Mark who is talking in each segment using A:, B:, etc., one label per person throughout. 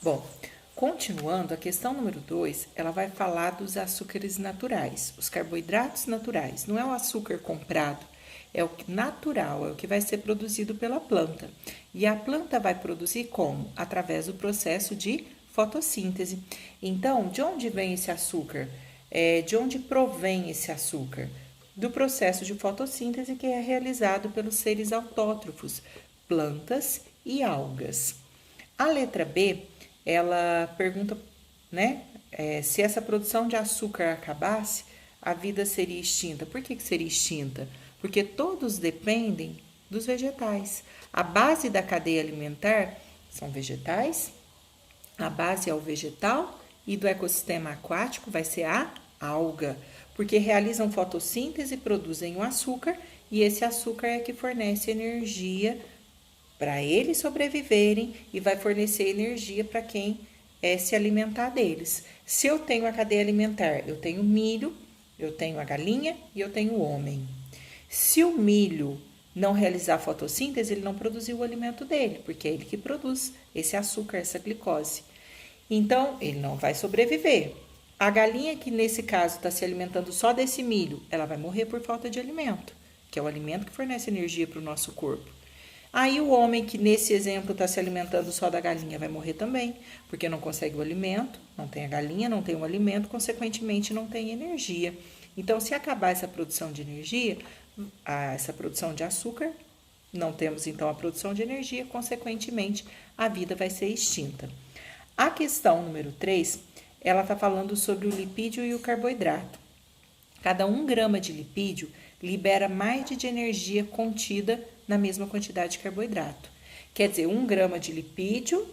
A: Bom, continuando, a questão número 2, ela vai falar dos açúcares naturais, os carboidratos naturais. Não é o açúcar comprado, é o natural, é o que vai ser produzido pela planta. E a planta vai produzir como? Através do processo de fotossíntese. Então, de onde vem esse açúcar? De onde provém esse açúcar? Do processo de fotossíntese que é realizado pelos seres autótrofos, plantas e algas. A letra B, ela pergunta, né, se essa produção de açúcar acabasse, a vida seria extinta. Por que seria extinta? Porque todos dependem dos vegetais. A base da cadeia alimentar são vegetais, a base é o vegetal e do ecossistema aquático vai ser a alga, porque realizam fotossíntese, produzem o açúcar e esse açúcar é que fornece energia para eles sobreviverem e vai fornecer energia para quem se alimentar deles. Se eu tenho a cadeia alimentar, eu tenho milho, eu tenho a galinha e eu tenho o homem. Se o milho não realizar fotossíntese, ele não produziu o alimento dele, porque é ele que produz esse açúcar, essa glicose. Então, ele não vai sobreviver. A galinha que nesse caso está se alimentando só desse milho, ela vai morrer por falta de alimento, que é o alimento que fornece energia para o nosso corpo. Aí o homem que nesse exemplo está se alimentando só da galinha vai morrer também, porque não consegue o alimento, não tem a galinha, não tem o alimento, consequentemente não tem energia. Então, se acabar essa produção de energia, essa produção de açúcar, não temos então a produção de energia, consequentemente a vida vai ser extinta. A questão número 3, ela está falando sobre o lipídio e o carboidrato. Cada 1 grama de lipídio libera mais de energia contida na mesma quantidade de carboidrato. Quer dizer, 1 grama de lipídio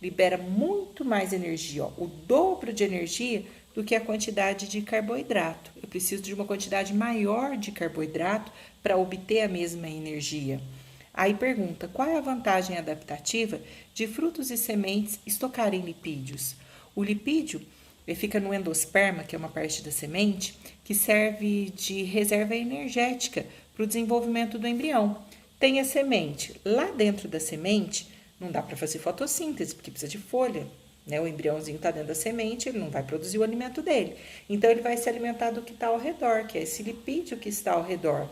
A: libera muito mais energia, o dobro de energia do que a quantidade de carboidrato. Eu preciso de uma quantidade maior de carboidrato para obter a mesma energia. Aí pergunta, qual é a vantagem adaptativa de frutos e sementes estocarem lipídios? O lipídio fica no endosperma, que é uma parte da semente, que serve de reserva energética para o desenvolvimento do embrião. Tem a semente. Lá dentro da semente, não dá para fazer fotossíntese, porque precisa de folha. Né? O embriãozinho está dentro da semente, ele não vai produzir o alimento dele. Então, ele vai se alimentar do que está ao redor, que é esse lipídio que está ao redor.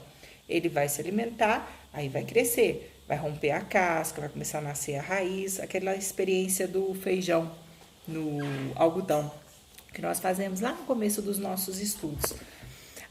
A: Ele vai se alimentar, aí vai crescer, vai romper a casca, vai começar a nascer a raiz, aquela experiência do feijão no algodão, que nós fazemos lá no começo dos nossos estudos.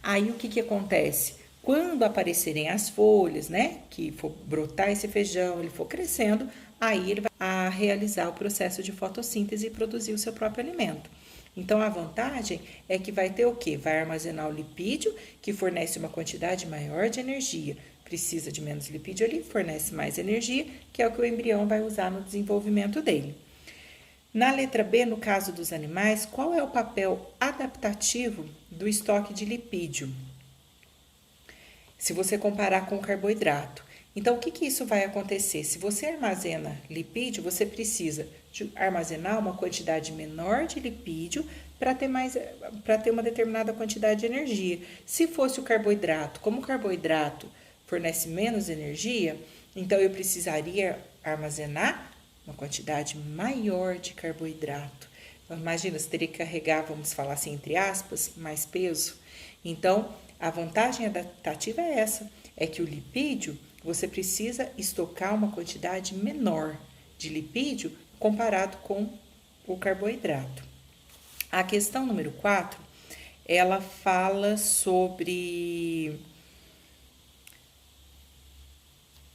A: Aí o que acontece? Quando aparecerem as folhas, né, que for brotar esse feijão, ele for crescendo, aí ele vai realizar o processo de fotossíntese e produzir o seu próprio alimento. Então, a vantagem é que vai ter o quê? Vai armazenar o lipídio, que fornece uma quantidade maior de energia. Precisa de menos lipídio ali, fornece mais energia, que é o que o embrião vai usar no desenvolvimento dele. Na letra B, no caso dos animais, qual é o papel adaptativo do estoque de lipídio? Se você comparar com o carboidrato. Então, o que isso vai acontecer? Se você armazena lipídio, você precisa de armazenar uma quantidade menor de lipídio para ter uma determinada quantidade de energia. Se fosse o carboidrato, como o carboidrato fornece menos energia, então eu precisaria armazenar uma quantidade maior de carboidrato. Então, imagina, você teria que carregar, vamos falar assim, entre aspas, mais peso. Então, a vantagem adaptativa é essa, é que o lipídio, você precisa estocar uma quantidade menor de lipídio comparado com o carboidrato. A questão número 4, ela fala sobre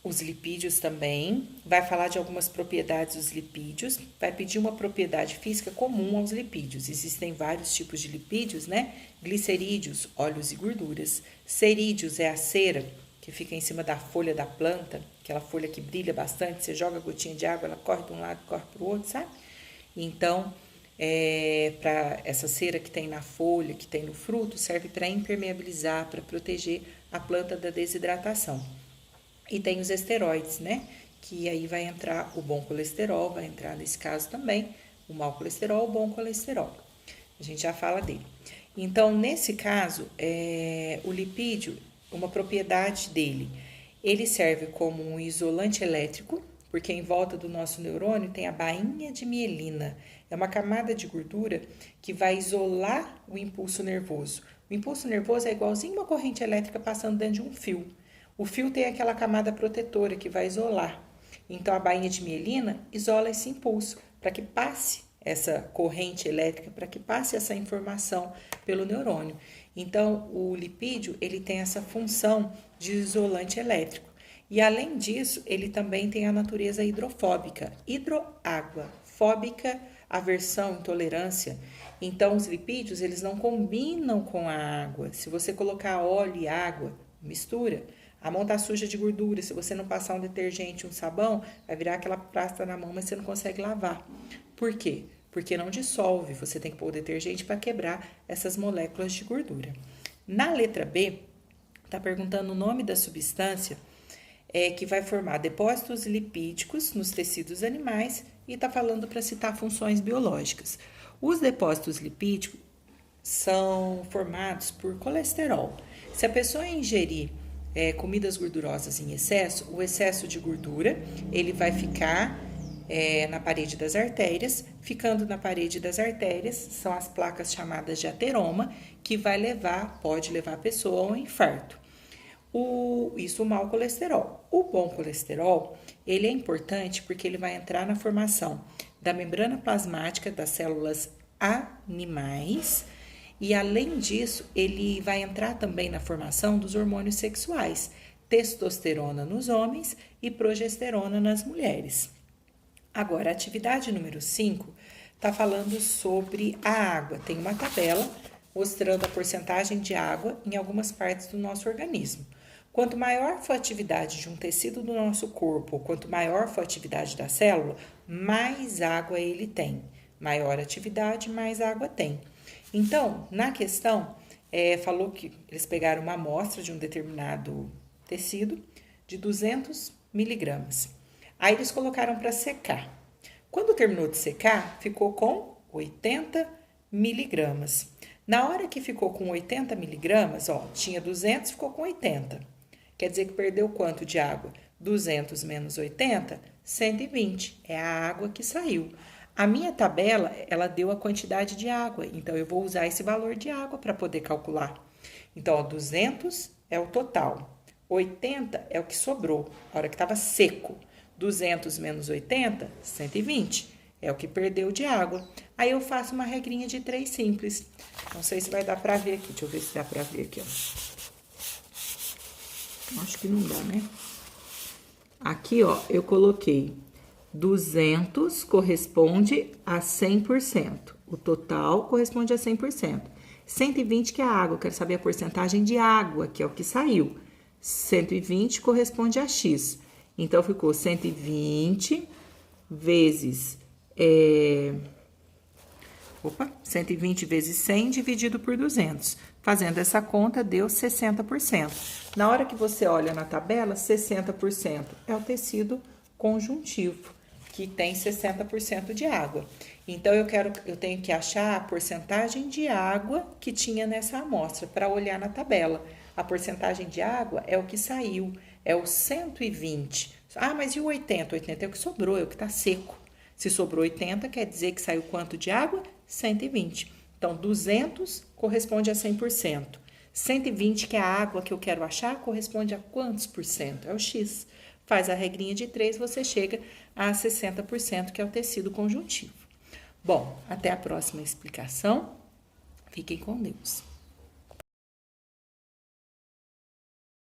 A: os lipídios também, vai falar de algumas propriedades dos lipídios, vai pedir uma propriedade física comum aos lipídios. Existem vários tipos de lipídios, né? Glicerídeos, óleos e gorduras. Cerídeos é a cera que fica em cima da folha da planta, aquela folha que brilha bastante, você joga a gotinha de água, ela corre de um lado, corre para o outro, sabe? Então, para essa cera que tem na folha, que tem no fruto, serve para impermeabilizar, para proteger a planta da desidratação. E tem os esteroides, né? Que aí vai entrar o bom colesterol, vai entrar nesse caso também o mau colesterol, o bom colesterol. A gente já fala dele. Então, nesse caso, o lipídio, uma propriedade dele, ele serve como um isolante elétrico, porque em volta do nosso neurônio tem a bainha de mielina. É uma camada de gordura que vai isolar o impulso nervoso. O impulso nervoso é igualzinho uma corrente elétrica passando dentro de um fio. O fio tem aquela camada protetora que vai isolar. Então, a bainha de mielina isola esse impulso para que passe essa corrente elétrica, para que passe essa informação pelo neurônio. Então, o lipídio, ele tem essa função de isolante elétrico. E, além disso, ele também tem a natureza hidrofóbica. Hidroágua, fóbica, aversão, intolerância. Então, os lipídios, eles não combinam com a água. Se você colocar óleo e água, mistura, a mão tá suja de gordura. Se você não passar um detergente, um sabão, vai virar aquela pasta na mão, mas você não consegue lavar. Por quê? Porque não dissolve. Você tem que pôr o detergente para quebrar essas moléculas de gordura. Na letra B, tá perguntando o nome da substância que vai formar depósitos lipídicos nos tecidos animais e tá falando para citar funções biológicas. Os depósitos lipídicos são formados por colesterol. Se a pessoa ingerir comidas gordurosas em excesso, o excesso de gordura ele vai ficar na parede das artérias. Ficando na parede das artérias são as placas chamadas de ateroma, que pode levar a pessoa a um infarto. Isso o mau colesterol. O bom colesterol, ele é importante porque ele vai entrar na formação da membrana plasmática das células animais e, além disso, ele vai entrar também na formação dos hormônios sexuais, testosterona nos homens e progesterona nas mulheres. Agora, a atividade número 5 está falando sobre a água. Tem uma tabela mostrando a porcentagem de água em algumas partes do nosso organismo. Quanto maior for a atividade de um tecido do nosso corpo, ou quanto maior for a atividade da célula, mais água ele tem. Maior atividade, mais água tem. Então, na questão, falou que eles pegaram uma amostra de um determinado tecido de 200 miligramas. Aí eles colocaram para secar. Quando terminou de secar, ficou com 80 miligramas. Na hora que ficou com 80 miligramas, tinha 200, ficou com 80. Quer dizer que perdeu quanto de água? 200 menos 80, 120. É a água que saiu. A minha tabela, ela deu a quantidade de água. Então, eu vou usar esse valor de água para poder calcular. Então, 200 é o total. 80 é o que sobrou, a hora que estava seco. 200 menos 80, 120. É o que perdeu de água. Aí, eu faço uma regrinha de 3 simples. Não sei se vai dar para ver aqui. Deixa eu ver se dá para ver aqui, ó. Acho que não dá, né? Aqui, eu coloquei 200 corresponde a 100%. O total corresponde a 100%. 120 que é a água, eu quero saber a porcentagem de água, que é o que saiu. 120 corresponde a X. Então, ficou 120 vezes 120 vezes 100 dividido por 200. Fazendo essa conta, deu 60%. Na hora que você olha na tabela, 60% é o tecido conjuntivo, que tem 60% de água. Então, eu tenho que achar a porcentagem de água que tinha nessa amostra para olhar na tabela. A porcentagem de água é o que saiu, é o 120. Ah, mas e o 80? 80 é o que sobrou, é o que está seco. Se sobrou 80, quer dizer que saiu quanto de água? 120. Então, 200 corresponde a 100%. 120, que é a água que eu quero achar, corresponde a quantos por cento? É o X. Faz a regrinha de 3, você chega a 60%, que é o tecido conjuntivo. Bom, até a próxima explicação. Fiquem com Deus.